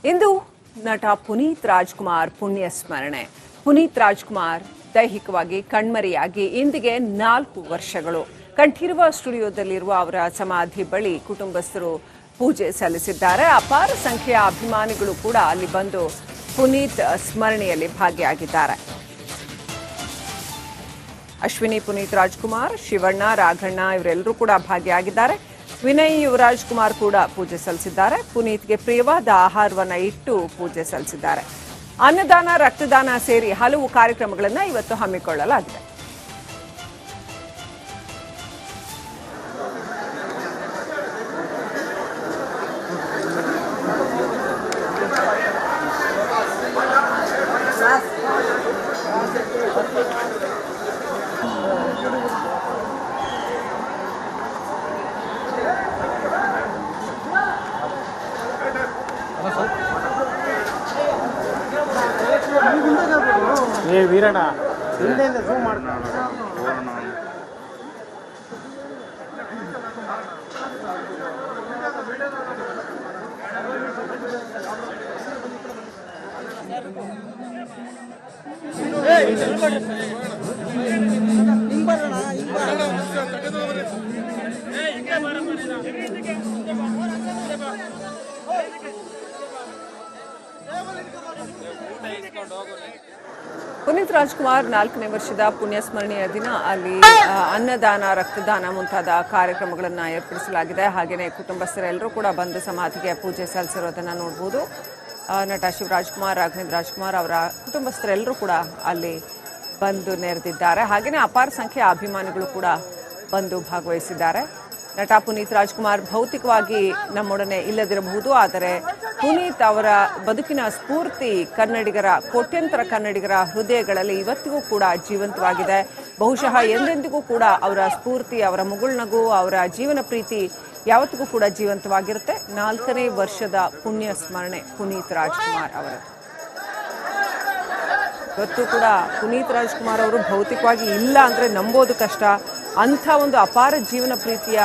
ಇಂದು ನಟ ಪುನೀತ್ ರಾಜ್ಕುಮಾರ್ ಪುಣ್ಯ ಸ್ಮರಣೆ. ಪುನೀತ್ ರಾಜ್ಕುಮಾರ್ ದೈಹಿಕವಾಗಿ ಕಣ್ಮರೆಯಾಗಿ ಇಂದಿಗೆ 4 ವರ್ಷಗಳು. ಕಂಠೀರವ ಸ್ಟುಡಿಯೋದಲ್ಲಿರುವ ಅವರ ಸಮಾಧಿ ಬಳಿ ಕುಟುಂಬಸ್ಥರು ಪೂಜೆ ಸಲ್ಲಿಸಿದ್ದಾರೆ. ಅಪಾರ ಸಂಖ್ಯೆಯ ಅಭಿಮಾನಿಗಳು ಕೂಡ ಅಲ್ಲಿ ಬಂದು ಪುನೀತ್ ಸ್ಮರಣೆಯಲ್ಲಿ ಭಾಗಿಯಾಗಿದ್ದಾರೆ. ಅಶ್ವಿನಿ ಪುನೀತ್ ರಾಜ್ಕುಮಾರ್, ಶಿವಣ್ಣ, ರಾಘಣ್ಣ ಇವರೆಲ್ಲರೂ ಕೂಡ ಭಾಗಿಯಾಗಿದ್ದಾರೆ. ವಿನಯ್ ಯುವರಾಜ್ ಕುಮಾರ್ ಕೂಡ ಪೂಜೆ ಸಲ್ಲಿಸಿದ್ದಾರೆ. ಪುನೀತ್ಗೆ ಪ್ರಿಯವಾದ ಆಹಾರವನ್ನು ಇಟ್ಟು ಪೂಜೆ ಸಲ್ಲಿಸಿದ್ದಾರೆ. ಅನ್ನದಾನ, ರಕ್ತದಾನ ಸೇರಿ ಹಲವು ಕಾರ್ಯಕ್ರಮಗಳನ್ನು ಇವತ್ತು ಹಮ್ಮಿಕೊಳ್ಳಲಾಗಿದೆ. ವೀರಣ್ಣ ಹಿಂದೆಯಿಂದ ಝೂಮ್ ಮಾಡ್ತಾರೆ. ಪುನೀತ್ ರಾಜ್ಕುಮಾರ್ 4ನೇ ವರ್ಷದ ಪುಣ್ಯ ಸ್ಮರಣೆಯ ದಿನ ಅಲ್ಲಿ ಅನ್ನದಾನ, ರಕ್ತದಾನ ಮುಂತಾದ ಕಾರ್ಯಕ್ರಮಗಳನ್ನು ಏರ್ಪಡಿಸಲಾಗಿದೆ. ಹಾಗೆಯೇ ಕುಟುಂಬಸ್ಥರೆಲ್ಲರೂ ಕೂಡ ಬಂದು ಸಮಾಧಿಗೆ ಪೂಜೆ ಸಲ್ಲಿಸಿರೋದನ್ನು ನೋಡಬಹುದು. ನಟ ಶಿವರಾಜ್ ಕುಮಾರ್, ರಾಘವೇಂದ್ರ ರಾಜ್ಕುಮಾರ್ ಅವರ ಕುಟುಂಬಸ್ಥರೆಲ್ಲರೂ ಕೂಡ ಅಲ್ಲಿ ಬಂದು ನೆರೆದಿದ್ದಾರೆ. ಹಾಗೆಯೇ ಅಪಾರ ಸಂಖ್ಯೆಯ ಅಭಿಮಾನಿಗಳು ಕೂಡ ಬಂದು ಭಾಗವಹಿಸಿದ್ದಾರೆ. ನಟ ಪುನೀತ್ ರಾಜ್ಕುಮಾರ್ ಭೌತಿಕವಾಗಿ ನಮ್ಮೊಡನೆ ಇಲ್ಲದಿರಬಹುದು, ಆದರೆ ಪುನೀತ್ ಅವರ ಬದುಕಿನ ಸ್ಫೂರ್ತಿ ಕೋಟ್ಯಂತರ ಕನ್ನಡಿಗರ ಹೃದಯಗಳಲ್ಲಿ ಇವತ್ತಿಗೂ ಕೂಡ ಜೀವಂತವಾಗಿದೆ. ಬಹುಶಃ ಎಂದೆಂದಿಗೂ ಕೂಡ ಅವರ ಸ್ಫೂರ್ತಿ, ಅವರ ಮುಗುಳ್ನಗು, ಅವರ ಜೀವನ ಪ್ರೀತಿ ಯಾವತ್ತಿಗೂ ಕೂಡ ಜೀವಂತವಾಗಿರುತ್ತೆ. 4ನೇ ವರ್ಷದ ಪುಣ್ಯ ಸ್ಮರಣೆ ಪುನೀತ್ ರಾಜ್ಕುಮಾರ್ ಅವರದ್ದು. ಇವತ್ತು ಕೂಡ ಪುನೀತ್ ರಾಜ್ಕುಮಾರ್ ಅವರು ಭೌತಿಕವಾಗಿ ಇಲ್ಲ ಅಂದರೆ ನಂಬೋದು ಕಷ್ಟ. ಅಂಥ ಒಂದು ಅಪಾರ ಜೀವನ ಪ್ರೀತಿಯ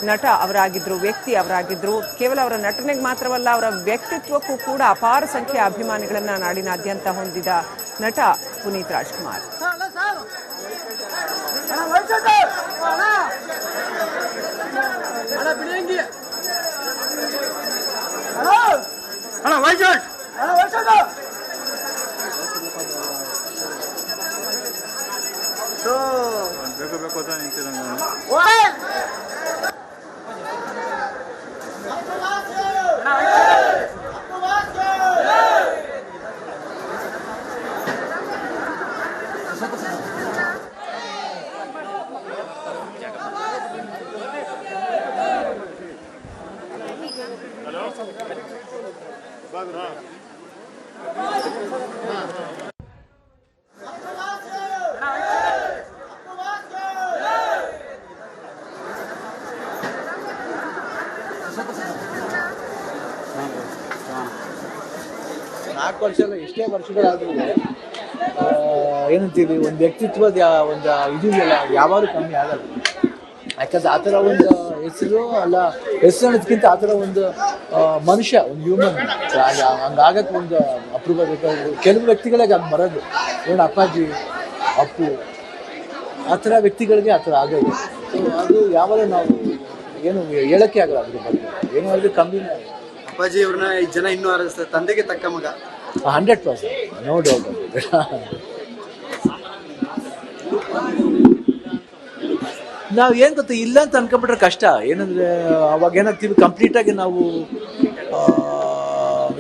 ನಟ ಅವರಾಗಿದ್ದರು, ವ್ಯಕ್ತಿ ಅವರಾಗಿದ್ದರು. ಕೇವಲ ಅವರ ನಟನೆಗೆ ಮಾತ್ರವಲ್ಲ, ಅವರ ವ್ಯಕ್ತಿತ್ವಕ್ಕೂ ಕೂಡ ಅಪಾರ ಸಂಖ್ಯೆಯ ಅಭಿಮಾನಿಗಳನ್ನು ನಾಡಿನಾದ್ಯಂತ ಹೊಂದಿದ ನಟ ಪುನೀತ್ ರಾಜ್ಕುಮಾರ್. ಬೇಕು ಅಂತ ನಿಂತಿದ್ದ ನಾಲ್ಕು ವರ್ಷ ಅಲ್ಲ, ಎಷ್ಟೇ ವರ್ಷಗಳಾದ್ರೂ ಏನಂತೀವಿ, ಒಂದು ವ್ಯಕ್ತಿತ್ವದ ಒಂದು ಇದೆಯಲ್ಲ ಯಾವಾಗಲೂ ಕಮ್ಮಿ ಆಗಲ್ಲ. ಯಾಕಂದ್ರೆ ಆ ಥರ ಒಂದು ಹೆಸರು ಅಲ್ಲ, ಹೆಸರು ಅನ್ನೋದಕ್ಕಿಂತ ಆ ಥರ ಒಂದು ಮನುಷ್ಯ, ಒಂದು ಹ್ಯೂಮನ್ ಹಂಗಾಗಕ್ಕೆ ಒಂದು ಅಪ್ರೂಪ ಬೇಕಾದ್ರು. ಕೆಲವು ವ್ಯಕ್ತಿಗಳಿಗೆ ಅದು ಬರೋದು, ಏನು ಅಪ್ಪಾಜಿ, ಅಪ್ಪು, ಆ ಥರ ವ್ಯಕ್ತಿಗಳಿಗೆ ಆ ಥರ ಆಗೋದು. ಸೊ ಅದು ಯಾವಾಗ ನಾವು ಏನು ಹೇಳೋಕ್ಕೆ ಆಗಲ್ಲ ಅದ್ರ ಬಗ್ಗೆ, ಏನು ಮಾಡಿದ್ರೆ ಕಮ್ಮಿನೇ. ಅಪ್ಪಾಜಿ ಅವ್ರನ್ನ 5 ಜನ ಇನ್ನೂ ಆರಿಸ್ತಾರೆ, ತಂದೆಗೆ ತಕ್ಕ ಮಗ. 100% ನೋ ಡೌಟ್. ನಾವು ಏನು ಗೊತ್ತಾ, ಇಲ್ಲ ಅಂತ ಅನ್ಕೊಂಡ್ಬಿಟ್ರೆ ಕಷ್ಟ. ಏನಂದ್ರೆ ಅವಾಗ ಏನಾಗ್ತೀವಿ, ಕಂಪ್ಲೀಟಾಗಿ ನಾವು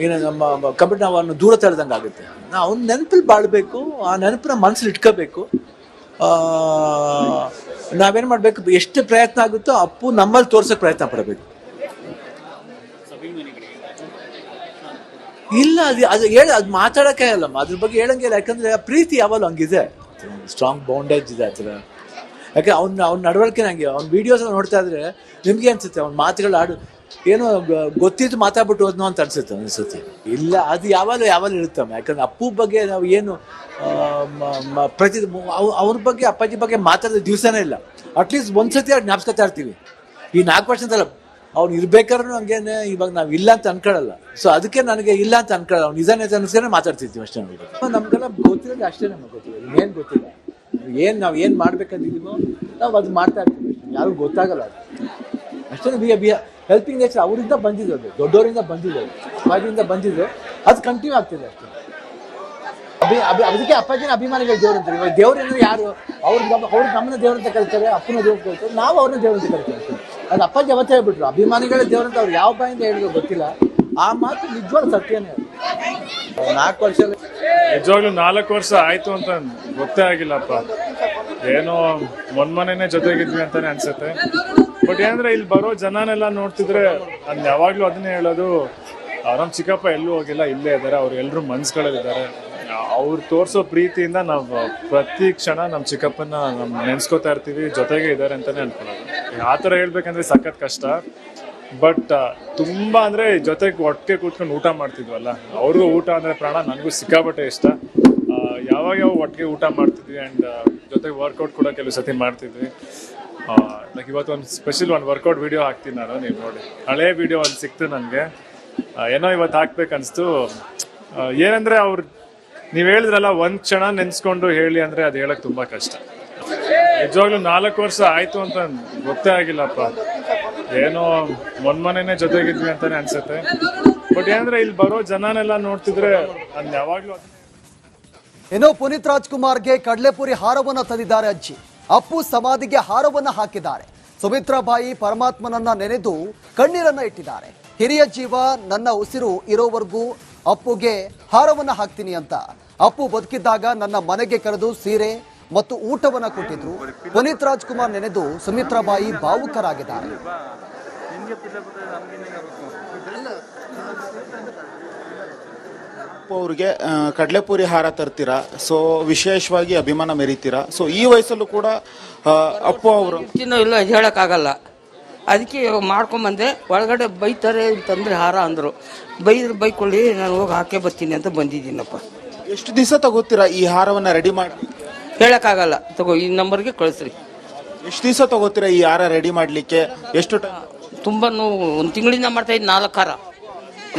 ಏನು ನಮ್ಮ ಕಂಪ್ಲೀಟ್ ನಾವು ಅವನ್ನ ದೂರ ತಳ್ದಂಗೆ ಆಗುತ್ತೆ. ನಾವು ಅವ್ನ ನೆನಪಲ್ಲಿ ಬಾಳ್ಬೇಕು, ಆ ನೆನಪನ್ನ ಮನಸ್ಸಲ್ಲಿ ಇಟ್ಕೋಬೇಕು. ನಾವೇನು ಮಾಡಬೇಕು, ಎಷ್ಟು ಪ್ರಯತ್ನ ಆಗುತ್ತೋ ಅಪ್ಪು ನಮ್ಮಲ್ಲಿ ತೋರ್ಸೋಕೆ ಪ್ರಯತ್ನ ಪಡಬೇಕು. ಇಲ್ಲ ಅದು ಮಾತಾಡೋಕೆ ಅಲ್ಲ, ಅದ್ರ ಬಗ್ಗೆ ಹೇಳಂಗಿಲ್ಲ. ಯಾಕಂದ್ರೆ ಪ್ರೀತಿ ಯಾವಾಗಲೂ ಹಂಗಿದೆ, ಸ್ಟ್ರಾಂಗ್ ಬಾಂಡೇಜ್ ಇದೆ ಆ ಥರ. ಯಾಕೆ ಅವ್ನ ನಡವಳಿಕೆ ನಂಗೆ, ಅವ್ನ ವೀಡಿಯೋಸ್ ನೋಡ್ತಾ ಇದ್ರೆ ನಿಮ್ಗೆ ಅನ್ಸುತ್ತೆ ಅವ್ನ ಮಾತುಗಳು ಏನೋ ಗೊತ್ತಿದ್ದು ಮಾತಾಡ್ಬಿಟ್ಟು ಹೋದ್ನೋ ಅಂತ ಅನ್ಸುತ್ತೆ. ಇಲ್ಲ, ಅದು ಯಾವಾಗ ಇರುತ್ತಮ್ಮ. ಯಾಕಂದ್ರೆ ಅಪ್ಪು ಬಗ್ಗೆ ನಾವು ಏನು ಪ್ರತಿ ಅವ್ರ ಬಗ್ಗೆ, ಅಪ್ಪಾಜಿ ಬಗ್ಗೆ ಮಾತಾಡೋ ದಿವಸನೇ ಇಲ್ಲ. ಅಟ್ಲೀಸ್ಟ್ ಒಂದ್ಸತಿ ಜ್ಞಾಪಿಸ್ಕೊತಾ ಇರ್ತೀವಿ. ಈ 4 ವರ್ಷ ಅಂತಲ್ಲ, ಅವ್ನು ಇರ್ಬೇಕಾದ್ರೂ ಹಂಗೇನೆ ಇವಾಗ ನಾವು ಇಲ್ಲ ಅಂತ ಅನ್ಕೊಳ್ಳಲ್ಲ. ಸೊ ಅದಕ್ಕೆ ನನಗೆ ಇಲ್ಲ ಅಂತ ಅನ್ಕೊಳ್ಳಲ್ಲ, ಅವ್ನು ನಿಜ ಅನ್ಸ್ಕೊಂಡೆ ಮಾತಾಡ್ತಿರ್ತೀವಿ ಅಷ್ಟೇ. ನಮ್ಗೆಲ್ಲ ಗೊತ್ತಿರೋದು ಅಷ್ಟೇ, ನಮಗೆ ಗೊತ್ತಿಲ್ಲ ಏನ್ ಗೊತ್ತಿಲ್ಲ, ನಾವು ಏನ್ ಮಾಡ್ಬೇಕಂತಿದೀವೋ ನಾವು ಅದು ಮಾಡ್ತಾ ಇರ್ತೀವಿ ಅಷ್ಟೇ, ಯಾರಿಗೂ ಗೊತ್ತಾಗಲ್ಲ ಅದು ಅಷ್ಟೇ. ಹೆಲ್ಪಿಂಗ್ ನೇಚರ್ ಅವರಿಂದ ಬಂದಿದ್ದು, ದೊಡ್ಡವರಿಂದ ಬಂದಿದ್ದು, ಅಪ್ಪಾಜಿಯಿಂದ ಬಂದಿದ್ದು, ಅದು ಕಂಟಿನ್ಯೂ ಆಗ್ತಿದೆ ಅಷ್ಟೇ. ಅದಕ್ಕೆ ಅಪ್ಪಾಜಿನ ಅಭಿಮಾನಿಗಳು ದೇವ್ರು ಅಂತಾರೆ. ಇವಾಗ ದೇವ್ರು ಅಂದ್ರೆ ಯಾರು? ಅವ್ರು ನಮ್ಮನ್ನ ದೇವ್ರ ಅಂತ ಕರೀತಾರೆ, ಅಪ್ಪನ ದೇವ್ರು ಕರೀತಾರೆ, ನಾವು ಅವ್ರನ್ನ ದೇವ್ರ ಅಂತ ಕರಿತೀವಿ. ಅದು ಅಪ್ಪಾಜಿ ಅವತ್ತೇ ಹೇಳ್ಬಿಟ್ರು, ಅಭಿಮಾನಿಗಳೇ ದೇವ್ರ ಅಂತ. ಅವ್ರು ಯಾವ ಬಾಯಿಂದ ಹೇಳಿದ್ರು ಗೊತ್ತಿಲ್ಲ, ಆ ಮಾತು ನಿಜವಾಗ್ಲೂ ಸತ್ಯನೇ. 4 ವರ್ಷ ನಿಜವಾಗ್ಲೂ 4 ವರ್ಷ ಆಯ್ತು ಅಂತ ಗೊತ್ತೇ ಆಗಿಲ್ಲಪ್ಪ. ಏನೋ ಮೊನ್ನೆ ಜೊತೆಗಿದ್ವಿ ಅಂತಾನೆ ಅನ್ಸುತ್ತೆ. ಬಟ್ ಏನಂದ್ರೆ ಇಲ್ಲಿ ಬರೋ ಜನನೆಲ್ಲ ನೋಡ್ತಿದ್ರೆ ನಾನು ಯಾವಾಗ್ಲೂ ಅದನ್ನೇ ಹೇಳೋದು, ನಮ್ಮ ಚಿಕ್ಕಪ್ಪ ಎಲ್ಲೂ ಹೋಗಿಲ್ಲ, ಇಲ್ಲೇ ಇದ್ದಾರೆ, ಅವ್ರು ಎಲ್ಲರೂ ಮನ್ಸುಗಳಲ್ಲಿದ್ದಾರೆ. ಅವ್ರು ತೋರಿಸೋ ಪ್ರೀತಿಯಿಂದ ನಾವು ಪ್ರತಿ ಕ್ಷಣ ನಮ್ಮ ಚಿಕ್ಕಪ್ಪನ ನೆನ್ಸ್ಕೊತಾ ಇರ್ತೀವಿ, ಜೊತೆಗೆ ಇದ್ದಾರೆ ಅಂತಾನೆ ಅನ್ಕೊಳ್ಳೋದು. ಆ ಥರ ಹೇಳ್ಬೇಕಂದ್ರೆ ಸಖತ್ ಕಷ್ಟ. ಬಟ್ ತುಂಬಾ ಅಂದ್ರೆ ಜೊತೆಗೆ ಒಟ್ಟಿಗೆ ಕೂತ್ಕೊಂಡು ಊಟ ಮಾಡ್ತಿದ್ವಲ್ಲ, ಅವ್ರಿಗೂ ಊಟ ಅಂದ್ರೆ ಪ್ರಾಣ, ನನಗೂ ಸಿಕ್ಕಾಪಟ್ಟೆ ಇಷ್ಟ. ಯಾವಾಗ ಒಟ್ಟಿಗೆ ಊಟ ಮಾಡ್ತಿದ್ವಿ ಆ್ಯಂಡ್ ಜೊತೆಗೆ ವರ್ಕೌಟ್ ಕೂಡ ಕೆಲವು ಸತಿ ಮಾಡ್ತಿದ್ವಿ. ಲೈಕ್ ಇವತ್ತು ಒಂದು ಸ್ಪೆಷಲ್ ಒಂದು ವರ್ಕೌಟ್ ವಿಡಿಯೋ ಹಾಕ್ತೀನಿ ನಾನು, ನೀವು ನೋಡಿ. ಹಳೇ ವಿಡಿಯೋ ಅಲ್ಲಿ ಸಿಕ್ತು ನನಗೆ, ಏನೋ ಇವತ್ತು ಹಾಕ್ಬೇಕನ್ನಿಸ್ತು. ಏನಂದ್ರೆ ಅವ್ರು ನೀವು ಹೇಳಿದ್ರಲ್ಲ, ಒಂದು ಕ್ಷಣ ನೆನ್ಸ್ಕೊಂಡು ಹೇಳಿ ಅಂದ್ರೆ ಅದು ಹೇಳಕ್ ತುಂಬಾ ಕಷ್ಟ. ನಿಜವಾಗ್ಲೂ 4 ವರ್ಷ ಆಯ್ತು ಅಂತ ಗೊತ್ತೇ ಆಗಿಲ್ಲಪ್ಪ. ಏನೋ ಮೊನ್ನೆ ಜೊತೆಗಿದ್ವಿ ಅಂತಾನೆ ಅನ್ಸುತ್ತೆ. ಬಟ್ ಏನಂದ್ರೆ ಇಲ್ಲಿ ಬರೋ ಜನನೆಲ್ಲ ನೋಡ್ತಿದ್ರೆ ನಾನು ಯಾವಾಗ್ಲೂ ಇನ್ನು ಪುನೀತ್ ರಾಜ್ಕುಮಾರ್ಗೆ ಕಡ್ಲೆಪುರಿ ಹಾರವನ್ನ ತಂದಿದ್ದಾರೆ ಅಜ್ಜಿ. ಅಪ್ಪು ಸಮಾಧಿಗೆ ಹಾರವನ್ನ ಹಾಕಿದ್ದಾರೆ. ಸುಮಿತ್ರಾಬಾಯಿ ಪರಮಾತ್ಮನನ್ನ ನೆನೆದು ಕಣ್ಣೀರನ್ನ ಇಟ್ಟಿದ್ದಾರೆ. ಹಿರಿಯ ಜೀವ ನನ್ನ ಉಸಿರು ಇರೋವರೆಗೂ ಅಪ್ಪುಗೆ ಹಾರವನ್ನ ಹಾಕ್ತೀನಿ ಅಂತ. ಅಪ್ಪು ಬದುಕಿದ್ದಾಗ ನನ್ನ ಮನೆಗೆ ಕರೆದು ಸೀರೆ ಮತ್ತು ಊಟವನ್ನ ಕೊಟ್ಟಿದ್ರು. ಪುನೀತ್ ರಾಜ್ಕುಮಾರ್ ನೆನೆದು ಸುಮಿತ್ರಾಬಾಯಿ ಭಾವುಕರಾಗಿದ್ದಾರೆ. ಅಪ್ಪು ಅವ್ರಿಗೆ ಕಡಲೆಪುರಿ ಹಾರ ತರ್ತೀರಾ, ಸೊ ವಿಶೇಷವಾಗಿ ಅಭಿಮಾನ ಮೆರಿತೀರಾ. ಸೊ ಈ ವಯಸ್ಸಲ್ಲೂ ಕೂಡ ಅಪ್ಪು ಅವರು ಇಲ್ಲ ಹೇಳಕ್ಕಾಗಲ್ಲ. ಅದಕ್ಕೆ ಮಾಡ್ಕೊಂಬಂದೆ. ಒಳಗಡೆ ಬೈತಾರೆ ಅಂತಂದ್ರೆ ಹಾರ ಅಂದರು. ಬೈಕೊಳ್ಳಿ, ನಾನು ಹೋಗಿ ಹಾಕೇ ಬರ್ತೀನಿ ಅಂತ ಬಂದಿದ್ದೀನಪ್ಪ. ಎಷ್ಟು ದಿವಸ ತಗೋತೀರಾ ಈ ಹಾರವನ್ನ ರೆಡಿ ಮಾಡಿ? ಹೇಳಕ್ಕಾಗಲ್ಲ, ತಗೋ ಈ ನಂಬರ್ಗೆ ಕಳಿಸ್ರಿ. ಎಷ್ಟು ದಿವಸ ತಗೋತೀರಾ ಈ ಹಾರ ರೆಡಿ ಮಾಡ್ಲಿಕ್ಕೆ? ಎಷ್ಟು ಟೈಮ್? ತುಂಬ ನೋವು. 1 ತಿಂಗಳಿಂದ ಮಾಡ್ತಾ ಇದ್ದೀನಿ 4 ಹಾರ.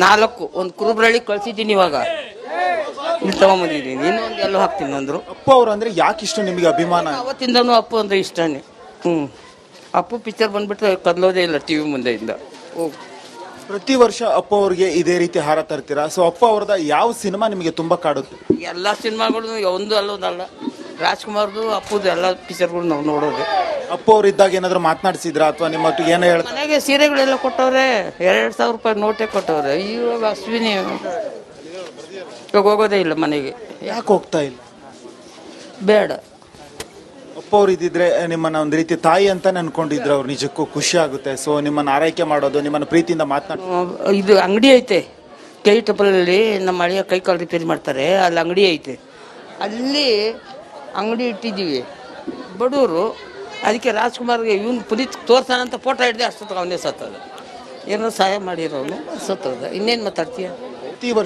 4 ಒಂದು ಕುರುಬ್ರಳ್ಳಿ ಕಳ್ಸಿದ್ದೀನಿ, ಇವಾಗ ಇಲ್ಲಿ ತಗೊಂಬಂದಿದ್ದೀನಿ. ಇನ್ನೊಂದು ಎಲ್ಲೋ ಹಾಕ್ತೀನಿ ಅಂದರು. ಅಪ್ಪು ಅವರು ಅಂದ್ರೆ ಯಾಕೆ ಇಷ್ಟ ನಿಮಗೆ ಅಭಿಮಾನ? ಅವತ್ತಿಂದನೂ ಅಪ್ಪು ಅಂದ್ರೆ ಇಷ್ಟನೇ. ಅಪ್ಪು ಪಿಕ್ಚರ್ ಬಂದ್ಬಿಟ್ರೆ ಕದಲೋದೇ ಇಲ್ಲ ಟಿವಿ ಮುಂದೆಯಿಂದ. ಪ್ರತಿ ವರ್ಷ ಅಪ್ಪು ಅವ್ರಿಗೆ ಇದೇ ರೀತಿ ಹಾರ ತರ್ತೀರಾ. ಸೊ ಅಪ್ಪು ಅವ್ರದ ಯಾವ ಸಿನಿಮಾ ನಿಮಗೆ ತುಂಬಾ ಕಾಡುತ್ತೆ? ಎಲ್ಲ ಸಿನಿಮಾಗಳು ಒಂದು ಅಲ್ಲೋದಲ್ಲ, ರಾಜ್ಕುಮಾರ್ದು ಅಪ್ಪುದು ಎಲ್ಲ ಪಿಕ್ಚರ್ಗಳು ನಾವು ನೋಡೋದು. ಅಪ್ಪು ಅವ್ರು ಇದ್ದಾಗ ಏನಾದ್ರು ಮಾತನಾಡಿಸಿದ್ರ ಅಥವಾ ನಿಮ್ಮ ಒಟ್ಟಿಗೆ ಏನೋ ಹೇಳ್ತಾರೆ? ಮನೆಗೆ ಸೀರೆಗಳೆಲ್ಲ ಕೊಟ್ಟವ್ರೆ, 2,000 ರೂಪಾಯಿ ನೋಟೇ ಕೊಟ್ಟವ್ರೆ. ಇವಾಗ ಅಶ್ವಿನಿ ಇವಾಗ ಹೋಗೋದೇ ಇಲ್ಲ ಮನೆಗೆ. ಯಾಕೆ ಹೋಗ್ತಾ ಇಲ್ಲ? ಬೇಡ. ಅಪ್ಪ ಅವ್ರು ಇದ್ದಿದ್ರೆ ನಿಮ್ಮನ್ನ ಒಂದು ರೀತಿ ತಾಯಿ ಅಂತಾನೆ ಅನ್ಕೊಂಡಿದ್ರು ಅವ್ರು. ನಿಜಕ್ಕೂ ಖುಷಿ ಆಗುತ್ತೆ. ಸೊ ನಿಮ್ಮನ್ನ ಆರೈಕೆ ಮಾಡೋದು, ನಿಮ್ಮನ್ನ ಪ್ರೀತಿಯಿಂದ ಮಾತನಾಡೋದು. ಇದು ಅಂಗಡಿ ಐತೆ KTPಲ್ಲಿ, ನಮ್ಮ ಹಳೆಯ ಕೈ ಕಾಲು ರಿಪೇರಿ ಮಾಡ್ತಾರೆ, ಅಲ್ಲಿ ಅಂಗಡಿ ಐತೆ. ಅಲ್ಲಿ ಅಂಗಡಿ ಇಟ್ಟಿದ್ದೀವಿ, ಬಡವರು. ಅದಕ್ಕೆ ರಾಜ್ಕುಮಾರ್ಗೆ ಇವನು ಪುನೀತ್ ತೋರ್ಸಾನಂತ ಫೋಟೋ ಹಿಡ್ದೆ, ಅಷ್ಟೊತ್ತಿಗೆ ಅವನೇ ಸತ್ತದ. ಏನೋ ಸಹಾಯ ಮಾಡಿರೋನು ಸತ್ತದ. ಇನ್ನೇನು ಮಾತಾಡ್ತೀಯ?